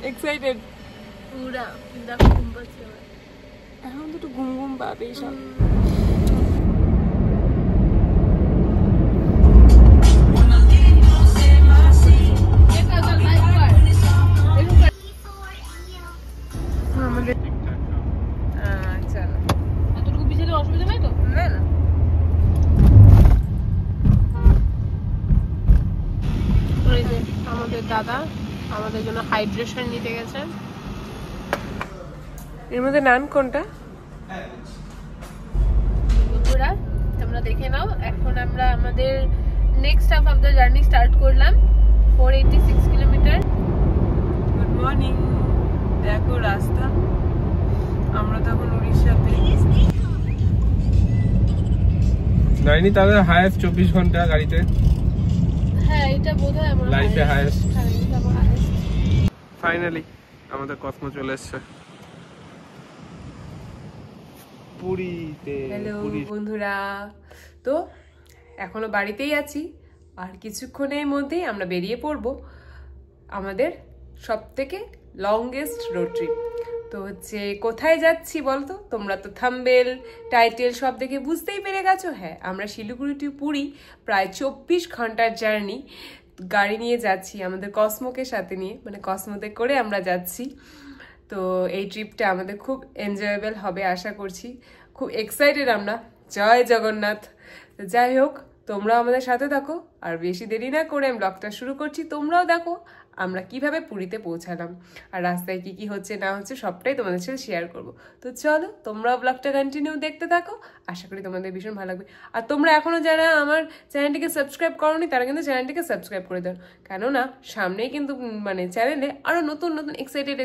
Excited পুরা দেখো ঘুম পাচ্ছে আমার। এখন তো একটু ঘুম ঘুম পাবে সব। আমাদের চলো এতটুকু বিছালে অসুবিধা নাই তো? না না আমাদের দাদা আমাদের জন্য হাইড্রেশন নিতে গেছেন। এর মধ্যে নান কোনটা? বন্ধুরা তোমরা দেখে নাও, এখন আমরা আমাদের next half of the journey start করলাম। 486 কিলোমিটার। Good morning. দেখো রাস্তা, আমরা তো এখন উড়িষ্যাতে। নাইনি তাহলে হায়েস্ট 24 ঘন্টা গাড়িতে। হ্যাঁ এটা বোধহয় আমার লাইফে হায়েস্ট। হ্যাঁ এটা আমার হাইয়েস্ট। ফাইনালি আমাদের কসমো চলে এসেছে পুরীতে। হ্যালো বন্ধুরা, তো এখনো বাড়িতেই আছি, আর কিছুক্ষণের মধ্যেই আমরা বেরিয়ে পড়ব আমাদের সবথেকে লংগেস্ট রোড ট্রিপ। তো হচ্ছে কোথায় যাচ্ছি বলতো? তোমরা তো থাম্বনেল টাইটেল সব দেখে বুঝতেই পেরে গেছো। হ্যাঁ, আমরা শিলিগুড়ি টু পুরী প্রায় 24 ঘন্টার জার্নি গাড়ি নিয়ে যাচ্ছি আমাদের কসমোকে সাথে নিয়ে, মানে কসমোতে করে আমরা যাচ্ছি। তো এই ট্রিপটা আমাদের খুব এনজয়েবল হবে আশা করছি, খুব এক্সাইটেড আমরা। জয় জগন্নাথ। যাই হোক, তোমরাও আমাদের সাথে থাকো, আর বেশি দেরি না করে আমি ব্লগটা শুরু করছি। তোমরাও দেখো আমরা কিভাবে পুরীতে পৌঁছালাম, আর রাস্তায় কি কি হচ্ছে না হচ্ছে সবটাই তোমাদের সাথে শেয়ার করব। তো চলো তোমরাও ব্লগটা কন্টিনিউ দেখতে থাকো, আশা করি তোমাদের ভীষণ ভালো লাগবে। আর তোমরা এখনো যারা আমার চ্যানেলটিকে সাবস্ক্রাইব করোনি তারা কিন্তু চ্যানেলটিকে সাবস্ক্রাইব করে দাও, কেননা সামনেই কিন্তু মানে চ্যানেলে আরো নতুন নতুন এক্সাইটেড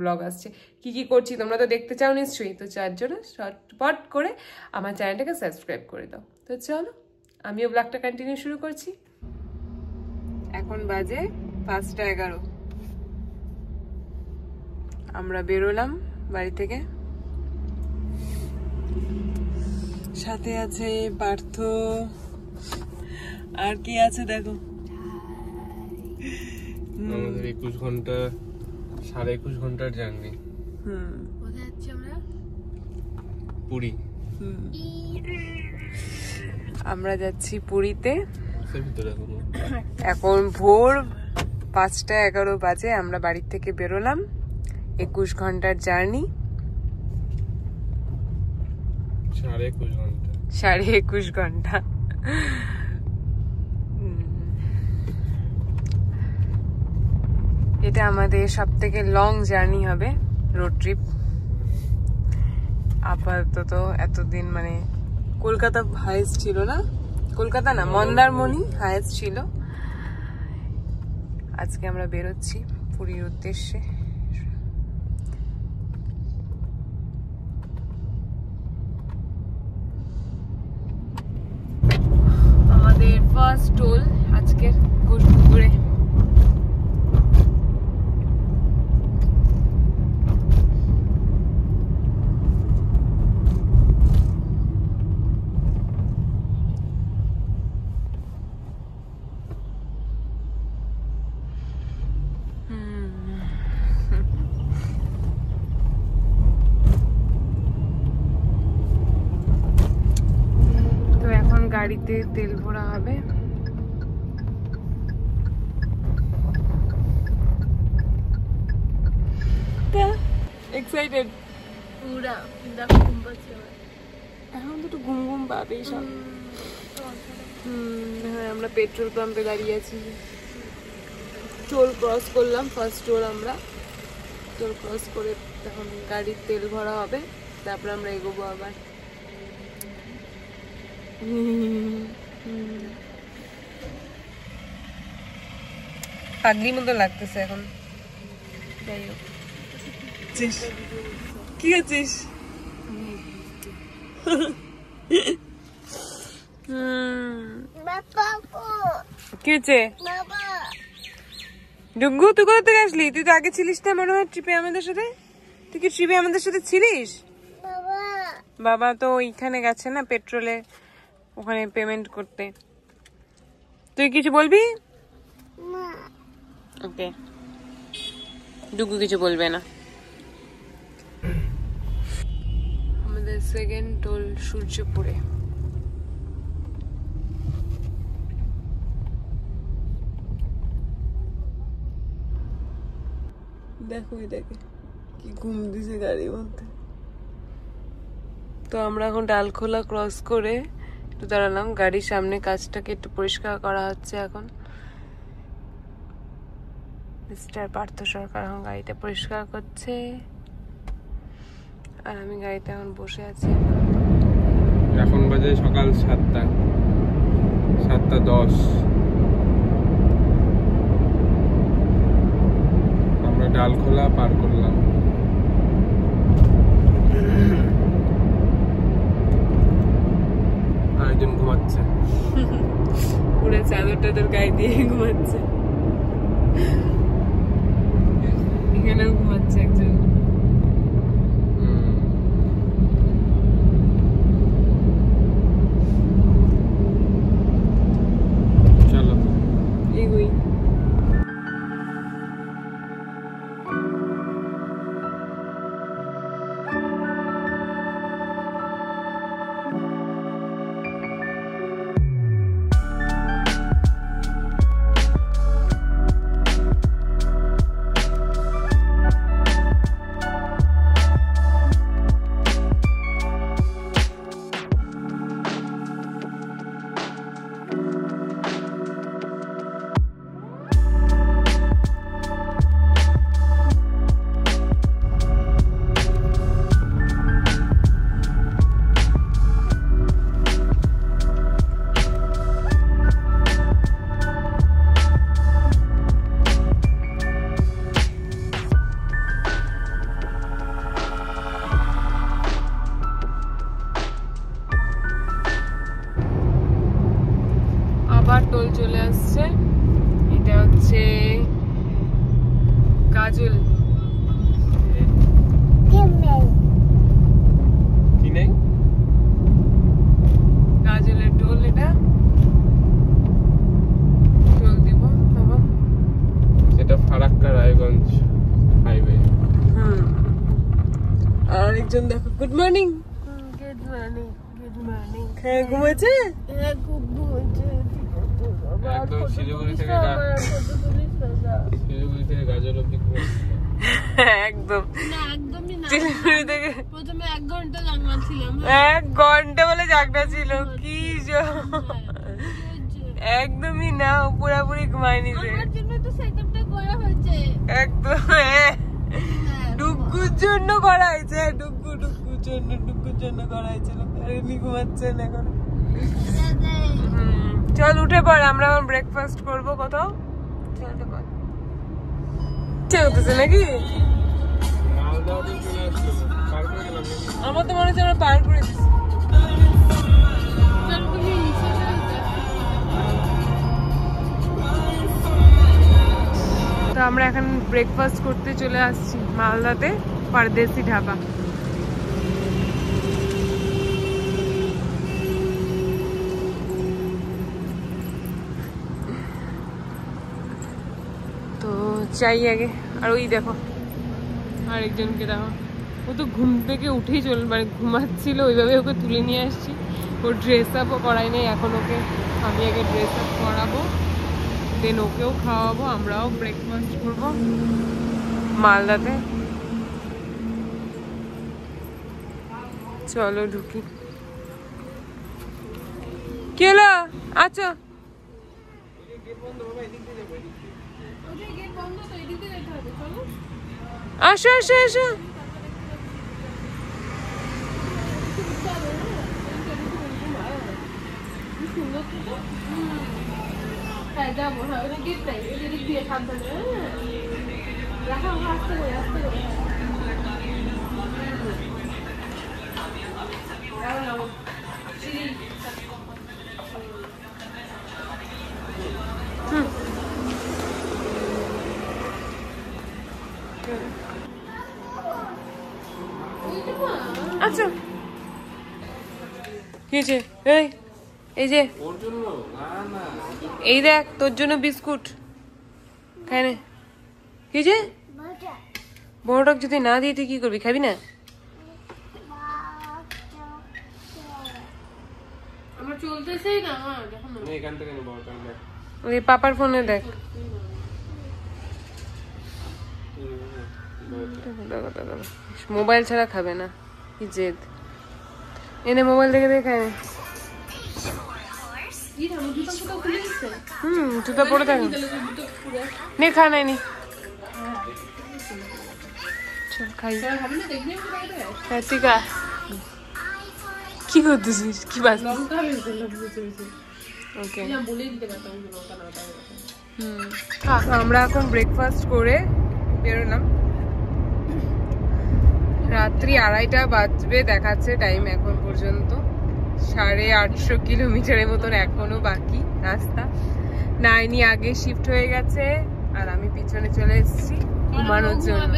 ব্লগ আসছে। কি কি করছি তোমরা তো দেখতে চাও নিশ্চয়ই, তো যার জন্য শর্টপট করে আমার চ্যানেলটাকে সাবস্ক্রাইব করে দাও। তো চলো আমিও ব্লগটা কন্টিনিউ শুরু করছি। এখন বাজে 5:11। আমরা বেরোলাম বাড়ি থেকে, সাথে আছে পার্থ, আর কি আছে দেখো। আমাদের 21 ঘন্টা 21.5 ঘন্টার জার্নি। কোথায় যাচ্ছি আমরা? পুরী। আমরা যাচ্ছি পুরীতে। ভিতরে এখন ভোর 5:11 বাজে। আমরা বাড়ির থেকে বেরোলাম, 21 ঘন্টার জার্নি। 21.5 ঘন্টা। 21.5 ঘন্টা। এটা আমাদের সব থেকে লং জার্নি হবে, রোড ট্রিপ। আপাতত এতদিন মানে কলকাতা হাইস্ট ছিল না, কলকাতা না মন্দারমণি হাইস্ট ছিল। আজকে আমরা বেরোচ্ছি পুরীর উদ্দেশ্যে। আমাদের ফার্স্ট টোল আজকের ঘুরপুকুরে। গাড়িতে তেল ভরা হবে। এক্সাইটেড পুরা দেখো ঘুম পাচ্ছে আমার। এখন তো একটু ঘুম ঘুম পাবে সব। হ্যাঁ, আমরা পেট্রোল পাম্পে দাঁড়িয়ে আছি, টোল ক্রস করলাম। ফার্স্ট টোল আমরা টোল ক্রস করে তখন গাড়ির তেল ভরা হবে, তারপর আমরা এগোবো আবার। পাগলি মতো লাগতেছে এখন। যাই হোক, কি আছিস? কি হচ্ছে? ডুগ্গু তুই কোথা থেকে আসলি? তুই তো আগে ছিলিস না মনে হয় ট্রিপে আমাদের সাথে। তুই কি ট্রিপে আমাদের সাথে ছিলিস? বাবা তো ওইখানে গেছে না পেট্রোলে, ওখানে পেমেন্ট করতে। তুই কিছু বলবি? ওকে। ডুগু কিছু বলবে না। আমাদের সেকেন্ড টোল সূর্যপুরে। দেখো এটাকে কি ঘুম দিছে গাড়ির মধ্যে। তো আমরা এখন ডালখোলা ক্রস করে একটু দাঁড়ালাম, গাড়ির সামনে কাজটাকে একটু পরিষ্কার করা হচ্ছে এখন। মিস্টার পার্থ সরকার এখন গাড়িটা পরিষ্কার করছে, আর আমি গাড়িতে এখন বসে আছি। এখন বাজে সকাল 7:10। আমরা ডালখোলা পার করলাম। আরেকজন ঘুমাচ্ছে, পুরো চাদর টাদর গায়ে দিয়ে ঘুমাচ্ছে। এখানেও ঘুমাচ্ছে একজন। চলো এগুই। আবার টোল চলে আসছে। এটা হচ্ছে কাজল। কি নেই? কাজলের টোল এটা। টোল দিব বাবা। এটা ফারাক্কা রায়গঞ্জ হাইওয়ে। আর আরেকজন দেখো, good morning. Good morning, good morning. হ্যাঁ ঘুমাচ্ছে। হ্যাঁ খুব ঘুমাচ্ছে। একদম শিলিগুড়ি থেকে গাজল অব্দি ঘুমাচ্ছে। একদম না একদমই না, শিলিগুড়ি থেকে প্রথমে 1 ঘন্টা জাগছিলাম। 1 ঘন্টা বলে জাগনা ছিল কি একদমই না, পুরাপুরি ঘুমায়নি যে। আমার জন্য তো সেটআপটা করা হয়েছে একদম। ডুগুর জন্য করা হয়েছে, ডুগুর জন্য করা হয়েছিল। আর এমনি ঘুমাচ্ছেন এখন। চল উঠে পড়, আমরা এখন ব্রেকফাস্ট করবো কোথাও। চল উঠে পড়। চলতেছে নাকি? আমার তো মনে হচ্ছে আমরা পার করে দিচ্ছি। তো আমরা এখন ব্রেকফাস্ট করতে চলে আসছি মালদাতে, পারদেশি ঢাবা। তো চাই আগে। আর ওই দেখো আরেকজনকে দেখো, ও তো ঘুম থেকে উঠেই মানে ঘুমাচ্ছিল, ওইভাবে ওকে তুলে নিয়ে আসছি। ওর ড্রেস আপও করাই নেই এখন, ওকে আমি আগে ড্রেস আপ করাবো, দেন ওকেও খাওয়াবো, আমরাও ব্রেকফাস্ট করবো মালদাতে। চলো ঢুকি। কি হলো? আচ্ছা আসো আসো আসো। যাবো, হ্যাঁ ওটা গেট নাই, এদিক দিয়ে সাবধানে রাখা আসতে করে আসতে করে। আচ্ছা কি হয়েছে? এই যে এই দেখ তোর জন্য বিস্কুট খাই নে। কি যে বড়টা যদি না দিই তুই কি করবি, খাবি না? আমার চলতেছেই না মা, দেখো না। এখান থেকে নেবো ওই পাপার ফোনে দেখ। মোবাইল ছাড়া খাবে না, কি জেদ। এনে মোবাইল দেখে দেখে জুতা পরে থাক, নে খা নাই নি চল খাই। হ্যাঁ তুই খা। কি করতেছিস, কি বাস? ওকে আমরা এখন ব্রেকফাস্ট করে বেরোলাম। রাত্রি 2:30 বাজবে দেখাচ্ছে টাইম এখন পর্যন্ত। 850 কিলোমিটারের মতন এখনো বাকি রাস্তা। নাইনি আগে শিফট হয়ে গেছে আর আমি পিছনে চলে এসেছি ঘুমানোর জন্য।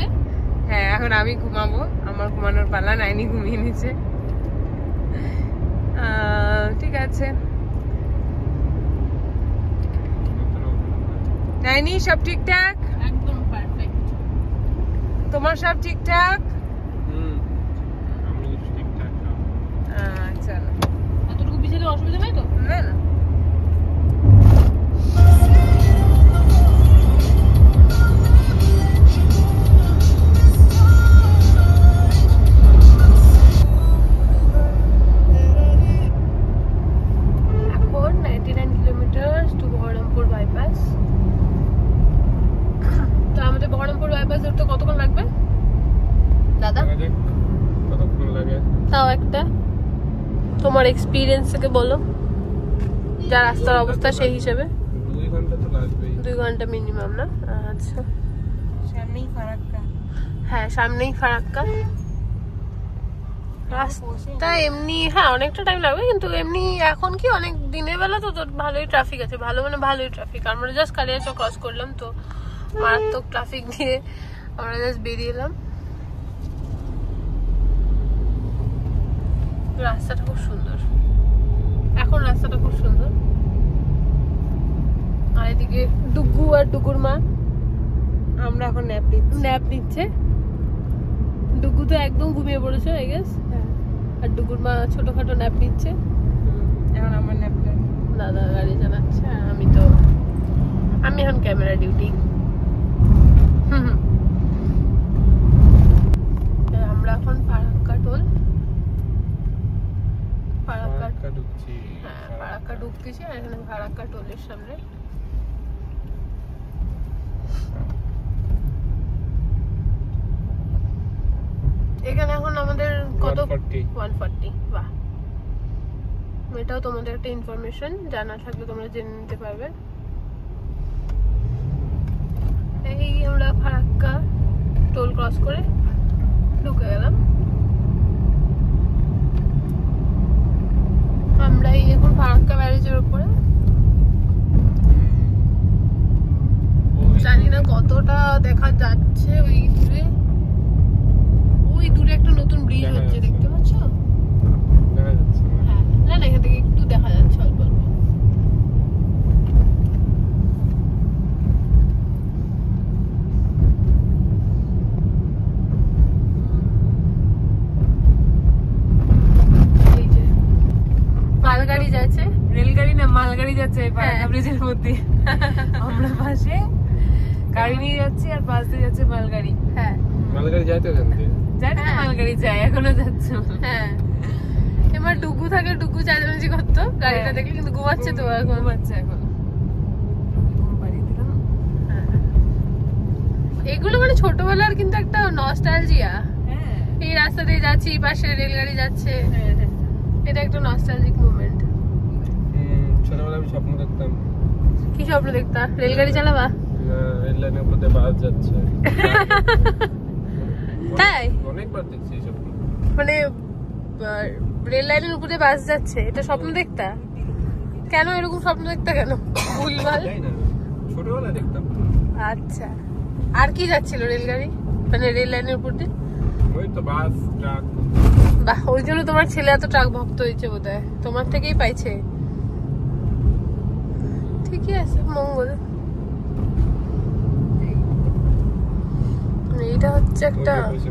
হ্যাঁ এখন আমি ঘুমাবো, আমার ঘুমানোর পালা। নাইনি ঘুমিয়ে নিচ্ছে। ঠিক আছে নাইনি, সব ঠিকঠাক? একদম পারফেক্ট। তোমার সব ঠিকঠাক? আমি ঠিকঠাক। চলো। এতটুকু পিছনে অসুবিধা নাই তো? না না। এখন 99 কিলোমিটার টু বহরমপুর বাইপাস। তো আমাদের বহরমপুর বাইপাস ধরতে কতক্ষণ লাগবে দাদা? কতক্ষণ লাগে তাও একটা তোমার এক্সপিরিয়েন্স থেকে বলো, যা রাস্তার অবস্থা সেই হিসেবে। 2 ঘন্টা তো লাগবেই। 2 ঘন্টা মিনিমাম না? আচ্ছা সামনেই ফারাক্কা। হ্যাঁ সামনেই ফারাক্কা। রাস্তা এমনি হ্যাঁ অনেকটা টাইম লাগবে, কিন্তু এমনি এখন কি অনেক দিনের বেলা তো তোর ভালোই ট্রাফিক আছে। ভালো মানে ভালোই ট্রাফিক। আমরা জাস্ট কালিয়াচক ক্রস করলাম তো মারাত্মক ট্রাফিক দিয়ে আমরা জাস্ট বেরিয়ে এলাম। রাস্তাটা খুব সুন্দর, এখন রাস্তাটা খুব সুন্দর। আর এদিকে ডুগু আর ডুগুর মা আমরা এখন ন্যাপ নিচ্ছে। ডুগু তো একদম ঘুমিয়ে পড়েছে আই গেস, আর ডুগুর মা ছোটখাটো ন্যাপ নিচ্ছে। এখন আমার ন্যাপটা দাদা গাড়ি চালাচ্ছে আর আমি এখন ক্যামেরা ডিউটি। আমরা এখন ফারাক্কা টোল, ফারাক্কা ঢুকছি। হ্যাঁ ফারাক্কা ঢুকতেছি। আর এখানে ফারাক্কা টোলের সামনে এখানে এখন আমাদের কত 140। বাহ, এটাও তোমাদের একটা ইনফরমেশন, জানা থাকলে তোমরা জেনে নিতে পারবে। এই আমরা ফারাক্কা টোল ক্রস করে ঢুকে গেলাম। আমরা এখন ফারাক্কা ব্যারেজের উপরে। জানি না কতটা দেখা যাচ্ছে ওই দূরে। ওই দূরে একটা নতুন ব্রিজ হচ্ছে, দেখতে পাচ্ছ? দেখা যাচ্ছে না। হ্যাঁ না না এখান থেকে একটু দেখা যাচ্ছে অল্প অল্প। এই যে মালগাড়ি যাচ্ছে, রেলগাড়ি না মালগাড়ি যাচ্ছে ফারাক্কা ব্রিজের মধ্যে। আমরা পাশে গাড়ি নিয়ে যাচ্ছি আর পাশ দিয়ে যাচ্ছে মালগাড়ি। হ্যাঁ মালগাড়ি যায় তো এখান থেকে। জানি না মালগাড়ি যায়, এখনো যাচ্ছে। হ্যাঁ এবার ডুগু থাকে, ডুগু চাঁচামেচি করতো গাড়িটা দেখলে, কিন্তু ঘুমাচ্ছে তো এখন। ঘুমাচ্ছে এখন। এগুলো মানে ছোটবেলার কিন্তু একটা নস্টালজিয়া। হ্যাঁ এই রাস্তা দিয়ে যাচ্ছি, পাশে রেলগাড়ি যাচ্ছে, এটা একটা নস্টালজিক মোমেন্ট। ছোটবেলায় আমি স্বপ্ন দেখতাম। কি স্বপ্ন দেখতা? রেলগাড়ি চালাবা? রেল লাইনের উপর দিয়ে বাস যাচ্ছে। তাই অনেকবার দেখছি এই স্বপ্ন। মানে রেল লাইনের উপরে বাস যাচ্ছে, এটা স্বপ্ন দেখতা? কেন এরকম স্বপ্ন দেখতা কেন? ভুলভাল। যাই না, ছোটবেলায় দেখতাম। আচ্ছা, আর কি যাচ্ছিল রেলগাড়ি মানে রেল লাইনের উপর দিয়ে? ওই তো বাস, ট্রাক। বাহ, ওই জন্য তোমার ছেলে এত ট্রাক ভক্ত হয়েছে বোধহয়, তোমার থেকেই পাইছে। ঠিকই আছে, মঙ্গল। এই এইটা হচ্ছে একটা ওই যে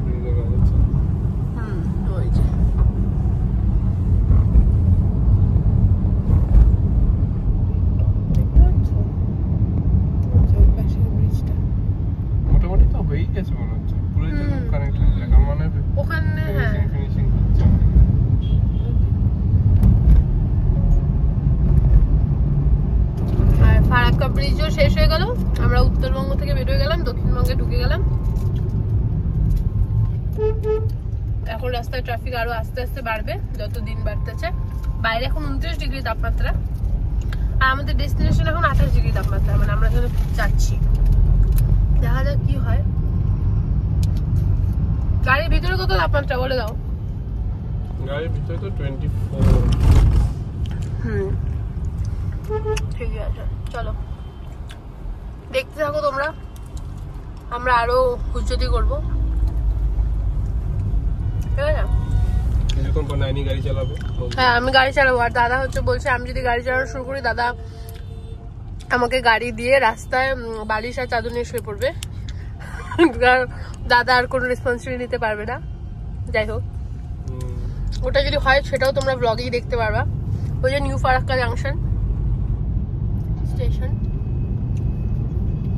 মোটামুটি তো হয়েই গেছে মনে হচ্ছে পুরো যে কানেক্ট হয়ে গেছে মানে ওখানে হ্যাঁ ফিনিশিং হচ্ছে আর ফারাক্কা ব্রিজও শেষ হয়ে গেল আমরা উত্তরবঙ্গ থেকে বের হয়ে গেলাম দক্ষিণবঙ্গে ঢুকে গেলাম এখন রাস্তায় ট্রাফিক আরো আস্তে আস্তে বাড়বে যত দিন বাড়তেছে বাইরে এখন 29 ডিগ্রি তাপমাত্রা আর আমাদের ডেস্টিনেশন এখন 28 ডিগ্রি তাপমাত্রা মানে আমরা যেখানে যাচ্ছি দেখা যাক কি হয় গাড়ির ভিতরে কত তাপমাত্রা বলে দাও গাড়ির ভিতরে তো 24 ঠিক আছে চলো দেখতে থাকো তোমরা আমরা আরো খুঁজতি করবো ঠিক আছে কিছুক্ষণ পর নাইনি গাড়ি চালাবে হ্যাঁ আমি গাড়ি চালাবো আর দাদা হচ্ছে বলছে আমি যদি গাড়ি চালানো শুরু করি দাদা আমাকে গাড়ি দিয়ে রাস্তায় বালিশ আর চাদর নিয়ে শুয়ে পড়বে দাদা আর কোনো রেসপন্সিবিলিটি নিতে পারবে না যাই হোক ওটা যদি হয় সেটাও তোমরা ব্লগেই দেখতে পারবা ওই যে নিউ ফারাক্কা জাংশন স্টেশন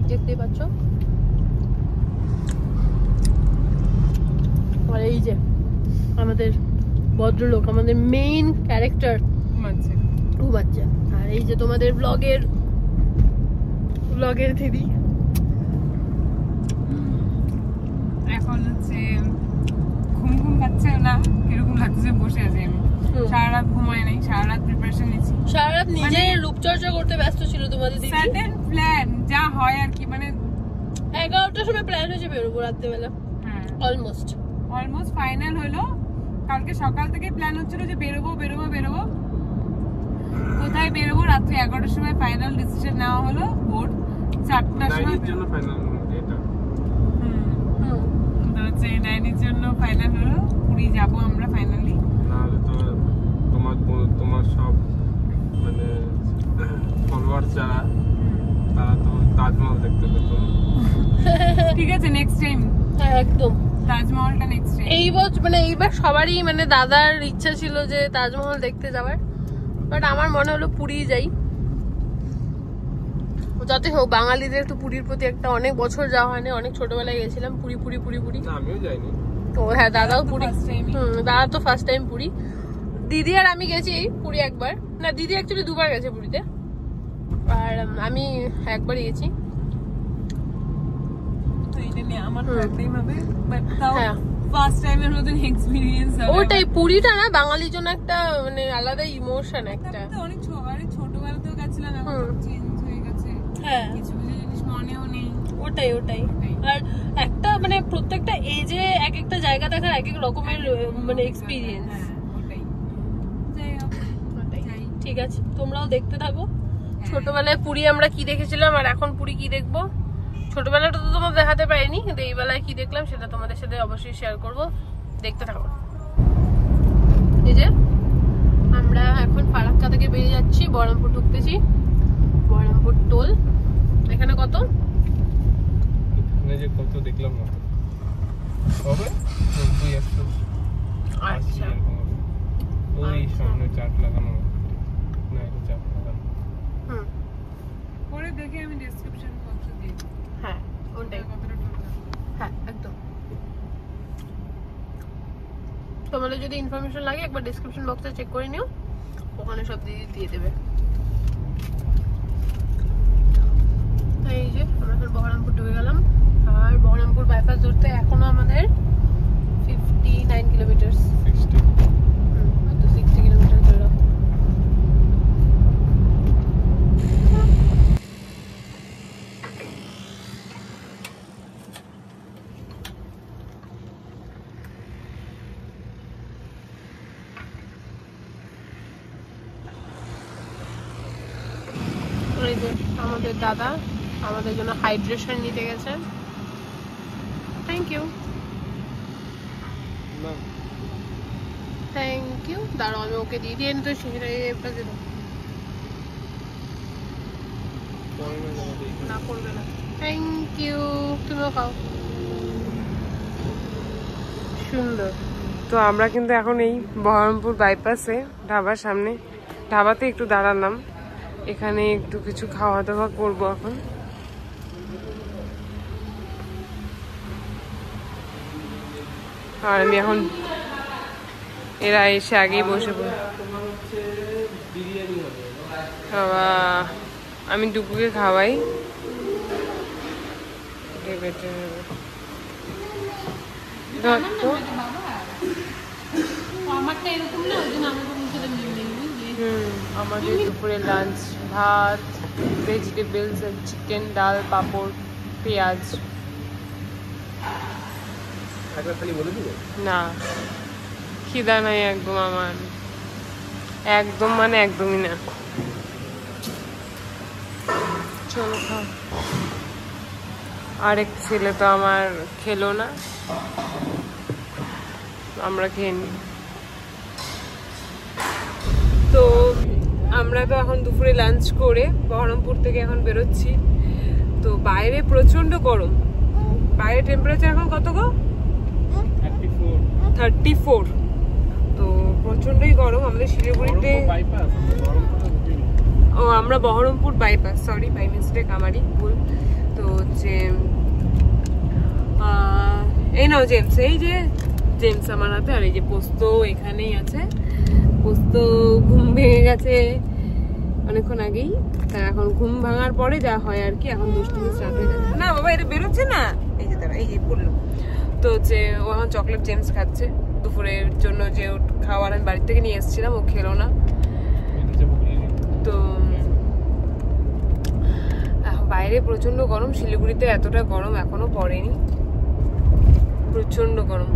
দেখতেই পাচ্ছ আর এই যে আমাদের ভদ্রলোক আমাদের মেইন ক্যারেক্টার ঘুমাচ্ছে আর এই যে তোমাদের ব্লগের দিদি এখন হচ্ছে ঘুম পাচ্ছে না কিরকম লাগছে বসে আছি আমি সারা রাত ঘুমাই নাই সারা রাত প্রিপারেশন নিয়েছি সারা রাত নিজে রূপচর্চা করতে ব্যস্ত ছিল তোমাদের দিদি সার্টেন প্ল্যান যা হয় আর কি মানে 11টার সময় প্ল্যান হয়েছে বেরোবো রাত্রেবেলা অলমোস্ট ফাইনাল হলো কালকে সকাল থেকে প্ল্যান হচ্ছিল যে বেরোবো কোথায় বেরোবো রাত্রি 11টার সময় ফাইনাল ডিসিশন নেওয়া হলো ভোর 4টার সময় জন্য ফাইনাল এটা তো হচ্ছে নাইনির জন্য ফাইনাল হলো পুরী যাবো আমরা ফাইনালি নাহলে তো তোমার সব মানে ফলোয়ার যারা তারা তো তাজমহল দেখতে পেতো ঠিক আছে নেক্সট টাইম হ্যাঁ একদম তাজমহলটা নেক্সট টাইম এই বছর মানে এইবার সবারই মানে দাদার ইচ্ছা ছিল যে তাজমহল দেখতে যাওয়ার বাট আমার মনে হলো পুরী যাই যতই হোক বাঙালিদের একটু পুরীর প্রতি একটা অনেক বছর যাওয়া হয়নি অনেক ছোটবেলায় গেছিলাম পুরী আমিও যাইনি তো হ্যাঁ দাদাও পুরী দাদা তো ফার্স্ট টাইম পুরী দিদি আর আমি গেছি পুরী একবার না দিদি অ্যাকচুয়ালি দুবার গেছে পুরীতে আর আমি একবারই গেছি ওটাই পুরীটা না বাঙালির জন্য একটা মানে আলাদা ইমোশন একটা অনেক ছোটবেলাতেও গেছিলাম এখন চেঞ্জ হয়ে গেছে হ্যাঁ কিছু কিছু জিনিস মনেও নেই ওটাই আর একটা মানে প্রত্যেকটা এজে এক একটা জায়গা দেখার এক এক রকমের মানে এক্সপিরিয়েন্স ঠিক আছে তোমরাও দেখতে থাকো ছোটবেলায় পুরী আমরা কি দেখেছিলাম আর এখন পুরী কি দেখবো ছোটবেলাটা তো তোমার দেখাতে পারিনি কিন্তু এই বেলায় কি দেখলাম সেটা তোমাদের সাথে অবশ্যই শেয়ার করবো দেখতে থাকো এই যে আমরা এখন ফারাক্কা থেকে বেরিয়ে যাচ্ছি বহরমপুর ঢুকতেছি বহরমপুর টোল এখানে কত যে কত দেখলাম না হবে 90 আচ্ছা ওই সামনে চার্ট লাগানো না এটা চার্ট লাগানো পরে দেখে আমি ডেসক্রিপশন বক্সে দিই হ্যাঁ ওটাই হ্যাঁ একদম তোমাদের যদি ইনফরমেশন লাগে একবার ডেসক্রিপশন বক্সে চেক করে নিও ওখানে সব দিয়ে দেবে এই যে আমরা এখন বহরমপুর ঢুকে গেলাম আর বহরমপুর বাইপাস ধরতে এখনো আমাদের 59 কিলোমিটার 60 কিলোমিটার ধরে আমাদের দাদা আমাদের জন্য হাইড্রেশন নিতে গেছে থ্যাংক ইউ দাঁড়াও আমি ওকে দিয়ে দিয়ে তো সেটা দিয়ে দাও না করবে না থ্যাংক ইউ তুমিও খাও সুন্দর। তো আমরা কিন্তু এখন এই বহরমপুর বাইপাসে ধাবার সামনে, ধাবাতে একটু দাঁড়ালাম, এখানে একটু কিছু খাওয়া দাওয়া করবো এখন। আর আমি এখন, এরা এসে আগেই বসে পড়ে। খাওয়া আমি ডুকুকে খাওয়াই, আমাদের দুপুরে লাঞ্চ ভাত, ভেজিটেবলস, চিকেন, ডাল, পাপড়, পেঁয়াজ। না খিদা নাই একদম আমার, একদম মানে একদমই না। চলো খাও। আরেক ছেলে তো আমার খেলো না, আমরা খেয়ে নিই। তো আমরা তো এখন দুপুরে লাঞ্চ করে বহরমপুর থেকে এখন বেরোচ্ছি। তো বাইরে প্রচন্ড গরম, বাইরে টেম্পারেচার এখন কত গো? 34। তো প্রচন্ডই গরম। আমাদের শিলিগুড়িতে, ও আমরা Baharampur bypass, sorry by mistake, আমারই ভুল। তো হচ্ছে এই নাও জেমস, এই যে জেমস আমার হাতে, আর এই যে পোস্ত এখানেই আছে। পোস্ত ঘুম ভেঙে গেছে অনেকক্ষণ আগেই, তা এখন ঘুম ভাঙার পরে যা হয় আর কি, এখন দুষ্টুমি স্টার্ট হয়ে যাচ্ছে। না বাবা এটা বেরোচ্ছে না, এই যে তারা এই যে পড়লো। তো হচ্ছে ও এখন চকলেট জেমস খাচ্ছে দুপুরের জন্য, যে খাবার আমি বাড়ি থেকে নিয়ে এসেছিলাম, ও খেলো না। তো বাইরে প্রচন্ড গরম, শিলিগুড়িতে এতটা গরম এখনো পড়েনি, প্রচন্ড গরম।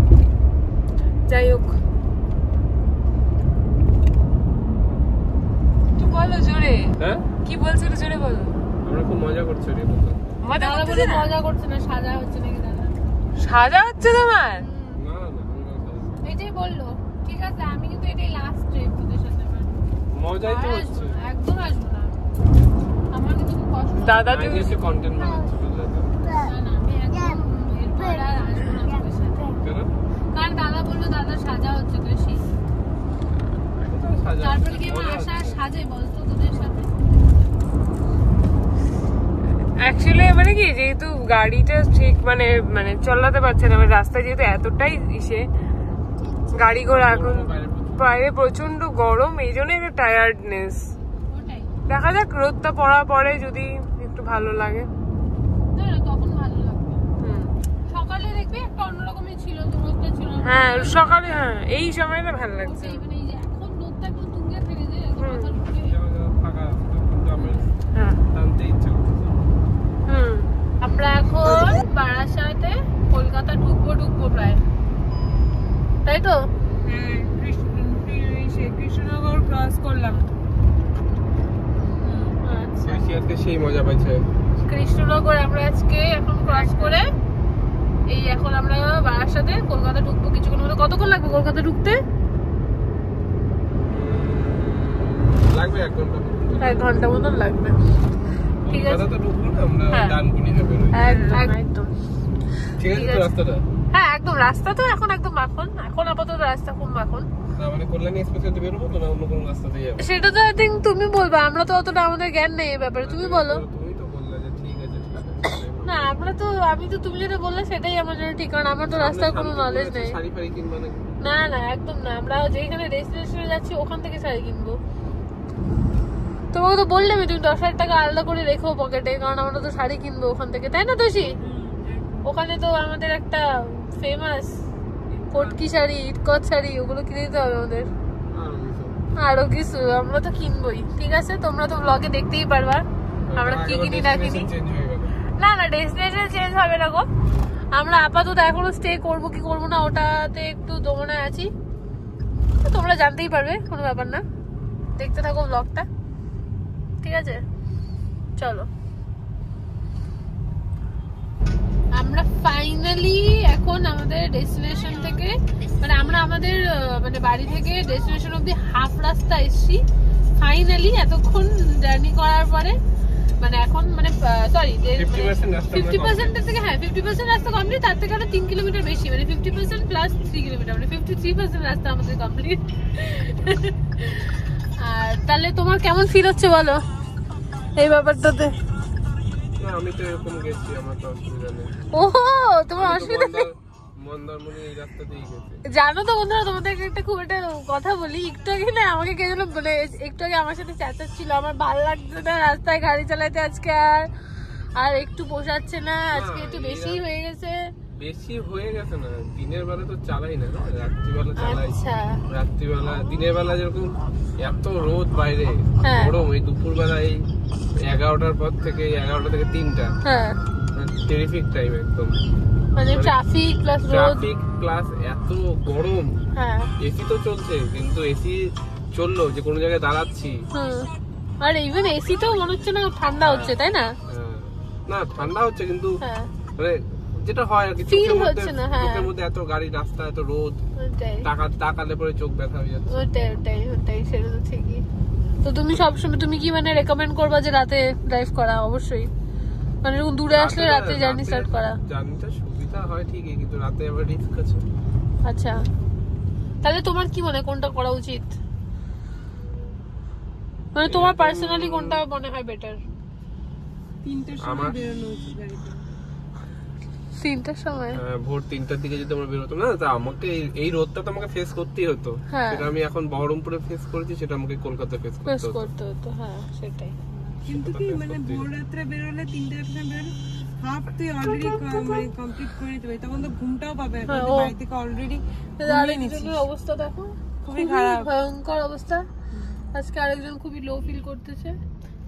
যাই হোক, তুই বলো জোরে। হ্যাঁ কি বলছো জোরে বলো। আমরা খুব মজা করছি রে। মজা করছে না, সাজা হচ্ছে নাকি দাদা? সাজা হচ্ছে তোমার? না না, এটাই বললো। ঠিক আছে, আমি কিন্তু এটাই লাস্ট ট্রিপ তোদের সাথে। মজাই তো হচ্ছে। একদম আসবো না, আমার কিন্তু খুব কষ্ট। দাদা তুই এসে কন্টেন্ট বানাচ্ছিস? না না, আমি একদম এরপর আর আসবো না তোদের সাথে। কেন? কারণ দাদা বললো দাদার সাজা হচ্ছে বেশি, তারপরে কি আমার আশা সাজে বলতো তোদের সাথে? অ্যাকচুয়ালি মানে কি, যেহেতু গাড়িটা ঠিক মানে মানে চালাতে পারছে না, রাস্তায় যেহেতু এতটাই ইসে গাড়ি ঘোড়া, এখন বাইরে প্রচন্ড গরম, এই জন্য একটা টায়ার্ডনেস। ওটাই দেখা যাক, রোদটা পড়ার পরে যদি একটু ভালো লাগে। না তখন ভালো লাগবে। সকালে দেখবি একটা অন্যরকমই ছিল, তো রোদটা ছিল। হ্যাঁ সকালে, হ্যাঁ এই সময়টা ভালো লাগছে। মানে এই যে এখন রোদটা একদম তুঙ্গে ফেলে যায়, মাথার উপরে ফাঁকা আমি টানতে ইচ্ছা করছে। আমরা এখন বারাসাতে কলকাতা ঢুকবো প্রায়, তাই তো? হ্যাঁ কৃষ্ণনগর ক্রস করলাম। আজকে সেই মজা পাইছে কৃষ্ণনগর আমরা আজকে এখন ক্রস করে এই এখন আমরা বারাসাতে কলকাতা ঢুকবো কিছুক্ষণ মধ্যে। কতক্ষণ লাগবে কলকাতা ঢুকতে? লাগবে 1 ঘন্টা। 1 ঘন্টা মতন লাগবে। ঠিক আছে, কলকাতা ঢুকবো না আমরা, ডানকুনি যাবো। একদম ঠিক আছে তো রাস্তাটা? হ্যাঁ একদম, রাস্তা তো এখন একদম এখন আপাতত রাস্তা খুব এখন। না মানে কল্যাণী এক্সপ্রেস দিয়ে বেরোবো তো, না অন্য কোনো রাস্তা দিয়ে যাবো? সেটা তো আই থিঙ্ক তুমি বলবা, আমরা তো অতটা আমাদের জ্ঞান নেই এই ব্যাপারে, তুমি বলো। তুমি তো বললে যে ঠিক আছে। না আমরা তো, আমি তো তুমি যেটা বললে সেটাই আমার জন্য ঠিক, কারণ আমার তো রাস্তার কোনো নলেজ নেই। শাড়ি ফাড়ি কিনবা নাকি? না না একদম না, আমরা যেখানে ডেস্টিনেশনে যাচ্ছি ওখান থেকে শাড়ি কিনবো। তোমাকে তো বললাম তুমি 10,000 টাকা আলাদা করে রেখো পকেটে, কারণ আমরা তো শাড়ি কিনবো ওখান থেকে, তাই না তোষি? ওখানে তো আমাদের একটা ফেমাস কটকি শাড়ি, ইটকট শাড়ি, ওগুলো কিনে দিতে হবে আমাদের। আরো কিছু আমরা তো কিনবোই। ঠিক আছে, তোমরা তো ব্লগে দেখতেই পারবা আমরা কি কিনি না কিনি। না না ডেস্টিনেশন চেঞ্জ হবে না গো, আমরা আপাতত এখনো স্টে করবো কি করবো না ওটাতে একটু দোমনায় আছি, তোমরা জানতেই পারবে, কোনো ব্যাপার না, দেখতে থাকো ব্লগটা। ঠিক আছে চলো, আমরা ফাইনালি এখন আমাদের ডেস্টিনেশন থেকে মানে আমরা আমাদের মানে বাড়ি থেকে ডেস্টিনেশন অব্দি হাফ রাস্তা এসছি ফাইনালি, এতক্ষণ জার্নি করার পরে। মানে এখন মানে সরি 50% থেকে হ্যাঁ 50% রাস্তা কমপ্লিট, তার থেকে আরো 3 কিলোমিটার বেশি, মানে 50% প্লাস 3 কিলোমিটার, মানে 53% রাস্তা আমাদের কমপ্লিট। আর তাহলে তোমার কেমন ফিল হচ্ছে বলো এই ব্যাপারটাতে? না আমি তো এরকম গেছি, আমার তো অসুবিধা নেই। ওহো তোমার অসুবিধা নেই? মন্দারমণি এই রাস্তাতেই গেছি। জানো তো বন্ধুরা, তোমাদের একটা খুব একটা কথা বলি, একটু আগে না আমাকে কে যেন বলে, একটু আগে আমার সাথে চেঁচাচ্ছিল আমার ভালো লাগছে না রাস্তায় গাড়ি চালাতে আজকে, আর একটু পোষাচ্ছে না আজকে, একটু বেশি হয়ে গেছে। বেশি হয়ে গেছে না, দিনের বেলা তো চালাই না, রাত্রিবেলা চালাই। আচ্ছা রাত্রিবেলা, দিনের বেলা যেরকম এত রোদ বাইরে হ্যাঁ। গরম, এই দুপুর বেলা এই 11টার পর থেকে 11টা থেকে 3টা হ্যাঁ টেরিফিক টাইম একদম, মানে ট্রাফিক প্লাস রোদ ট্রাফিক প্লাস এত গরম। হ্যাঁ এসি তো চলছে, কিন্তু এসি চললো যে কোনো জায়গায় দাঁড়াচ্ছি। আর ইভেন এসি তো মনে হচ্ছে না ঠান্ডা হচ্ছে, তাই না? না ঠান্ডা হচ্ছে কিন্তু হ্যাঁ মানে যেটা হয় আর কি, ফিল হচ্ছে না। হ্যাঁ চোখের মধ্যে এত গাড়ি, রাস্তা এত রোদ, তাকালে পরে চোখ ব্যথা হয়ে যাচ্ছে। ওটাই সেটা তো ঠিকই। তো তুমি সবসময় তুমি কি মানে রেকমেন্ড করবা যে রাতে ড্রাইভ করা? অবশ্যই, মানে এরকম দূরে আসলে রাতে জার্নি স্টার্ট করা। জার্নিটা সুবিধা হয় ঠিকই, কিন্তু রাতে আবার রিস্ক আছে। আচ্ছা তাহলে তোমার কি মনে কোনটা করা উচিত, মানে তোমার পার্সোনালি কোনটা মনে হয় বেটার? 3টার সময় বেরোনো উচিত গাড়িতে। 3টার সময়? ভোর 3টার দিকে যদি আমরা বেরোতাম না, তা আমাকে এই রোদটা তো আমাকে ফেস করতেই হতো। সেটা আমি এখন বহরমপুরে ফেস করেছি, সেটা আমাকে কলকাতায় ফেস করতে হতো। হ্যাঁ সেটাই। কিন্তু কি মানে ভোর রাত্রে বেরোলে 3টার সময় বেরোলে হাফ তুই অলরেডি মানে কমপ্লিট করে নিতে পারবি, তখন তো ঘুমটাও পাবে না, বাড়ি থেকে অলরেডি। আরেকজনের অবস্থা দেখো খুবই খারাপ, ভয়ঙ্কর অবস্থা। আজকে আরেকজন খুবই লো ফিল করতেছে।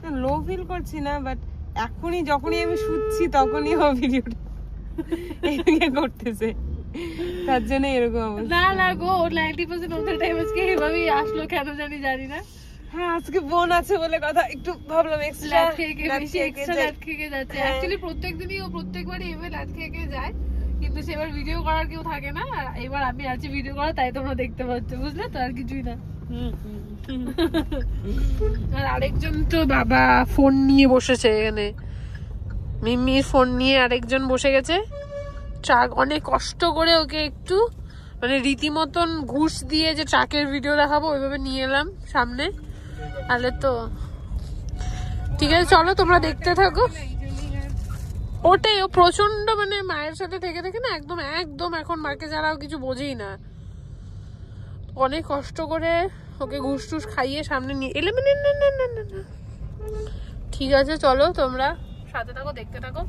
না লো ফিল করছি না, বাট এখনই যখনই আমি শুচ্ছি তখনই ও ভিডিওটা এদিকে করতেছে, তার জন্য এরকম অবস্থা। না গো 90% অফ দ্য টাইম আজকে এভাবেই আসলো, কেন জানি না। হ্যাঁ আজকে বোন আছে বলে কথা, একটু ভাবলাম এক্সট্রা লাট খেয়ে যাচ্ছে। অ্যাকচুয়ালি প্রত্যেকদিনই ও প্রত্যেকবারই এভাবে লাট খেয়ে যায়, কিন্তু সেবার ভিডিও করার কেউ থাকে না, আর এবার আমি আছি ভিডিও করা, তাই তোমরা দেখতে পাচ্ছ, বুঝলে তো, আর কিছুই না। আর আরেকজন তো বাবা ফোন নিয়ে বসেছে এখানে, মিমির ফোন নিয়ে আরেকজন বসে গেছে। ট্রাক অনেক কষ্ট করে ওকে একটু মানে রীতিমতন ঘুষ দিয়ে যে ট্রাকের ভিডিও দেখাবো ওইভাবে নিয়ে এলাম সামনে, তাহলে তো ঠিক আছে। চলো তোমরা দেখতে থাকো। ওটাই, ও প্রচন্ড মানে মায়ের সাথে থেকে না একদম এখন মাকে ছাড়াও কিছু বোঝেই না, অনেক কষ্ট করে ওকে ঘুষ টুস খাইয়ে সামনে নিয়ে এলে। মানে না ঠিক আছে চলো তোমরা সাথে থাকো, দেখতে থাকো।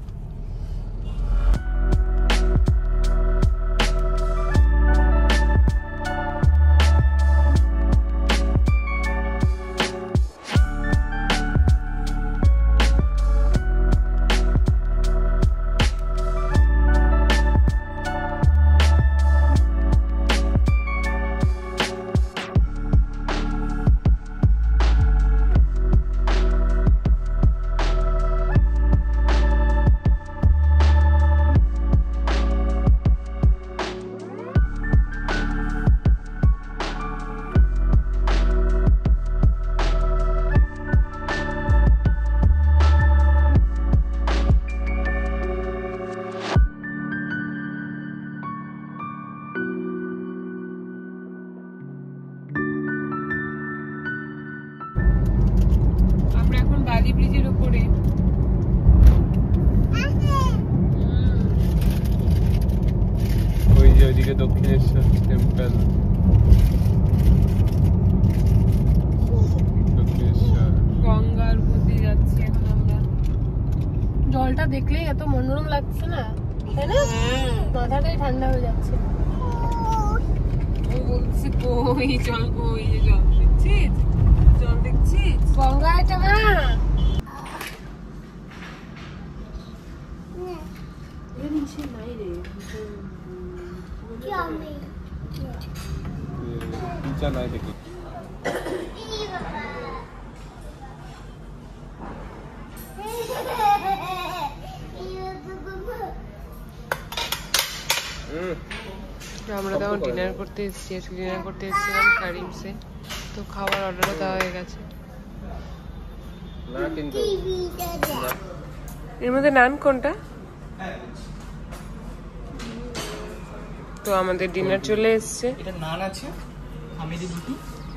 বালি ব্রিজের উপরে। ওই যে ওইদিকে দক্ষিণেশ্বর টেম্পল, দক্ষিণেশ্বর গঙ্গার উপরে যাচ্ছি এখন আমরা। জলটা দেখলেই এত মনোরম লাগছে না, তাই না? মাথাটাই ঠান্ডা হয়ে যাচ্ছে। বলছি কই জল, কই জল দেখছিস, জল দেখছিস গঙ্গা এটা না। নিচা নাই দেখি। আমরা তখন ডিনার করতে এসেছিলাম কারিমসে, তো খাবার অর্ডারও দেওয়া হয়ে গেছে। না কিন্তু এর মধ্যে নান কোনটা? তো আমাদের ডিনার চলে এসছে। এটা নান আছে, আমেরি রুটি,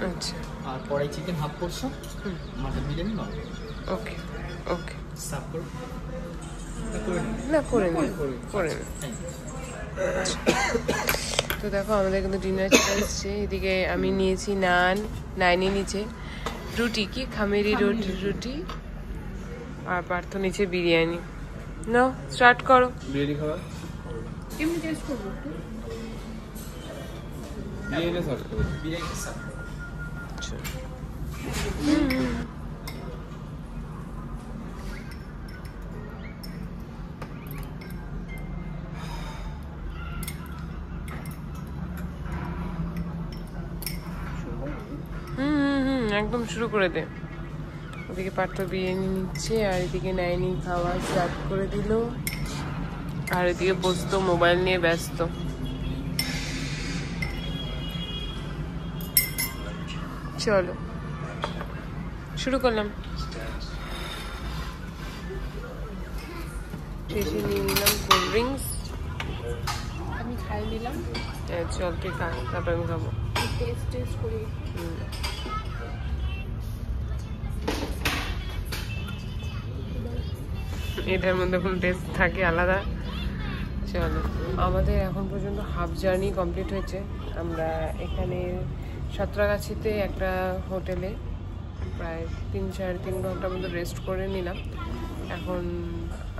আচ্ছা, আর কড়াই chicken half portion, mutton biryani নয়। ওকে ওকে, সার্ভ করো না করে নিন। তো দেখো আমাদের কিন্তু ডিনার চলে এসছে। এদিকে আমি নিয়েছি নান, নাইনি নিচে রুটি, কি খামেরি রুটি, আর পার্থ নিচে বিরিয়ানি। নাও স্টার্ট করো। বিরিয়ানি খাওয়া এমনি টেস্ট করবো। বিরিয়ানি সার্ভ করো। বিরিয়ানি সার্ভ করো। আচ্ছা, একদম শুরু করে দে। ওদিকে পার্থ বিরিয়ানি নিচ্ছে, আর এদিকে নাইনি খাওয়া স্টার্ট করে দিল, আর এদিকে বসতো মোবাইল নিয়ে ব্যস্ত। চলো শুরু করলাম। শেষে নিয়ে নিলাম কোল্ড ড্রিঙ্কস। আমি খাই নিলাম, চল তুই খা, তারপর আমি খাবো। টেস্ট করি। এটার মধ্যে কোনো টেস্ট থাকে আলাদা। চলো, আমাদের এখন পর্যন্ত হাফ জার্নি কমপ্লিট হয়েছে। আমরা এখানে সাঁতরাগাছিতে একটা হোটেলে প্রায় 3-3.5 ঘন্টার মতো রেস্ট করে নিলাম। এখন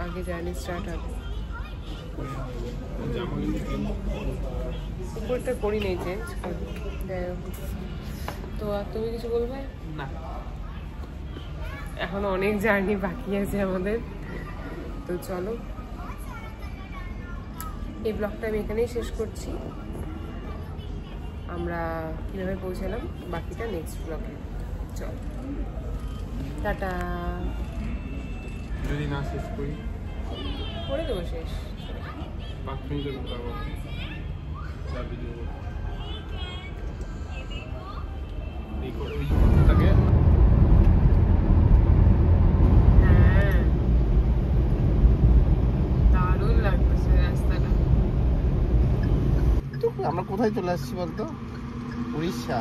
আগে জার্নি স্টার্ট হবে। উপরটা করি নেই, চেঞ্জ করি। যাই হোক, তো আর তুমি কিছু বলবে? না, এখনো অনেক জার্নি বাকি আছে আমাদের। তো চলো, এই ব্লগটা আমি এখানেই শেষ করছি। আমরা কিভাবে পৌঁছালাম বাকিটা নেক্সট ব্লগে। চল, টাটা। যদি না শেষ করি করে দেবো শেষ। 5 মিনিটের মতো আবার ভিডিও এই কথাটাকে। হ্যাঁ, দারুণ লাগতেছে রাস্তাটা। আমরা কোথায় চলে আসছি বলতো? উড়িষ্যা।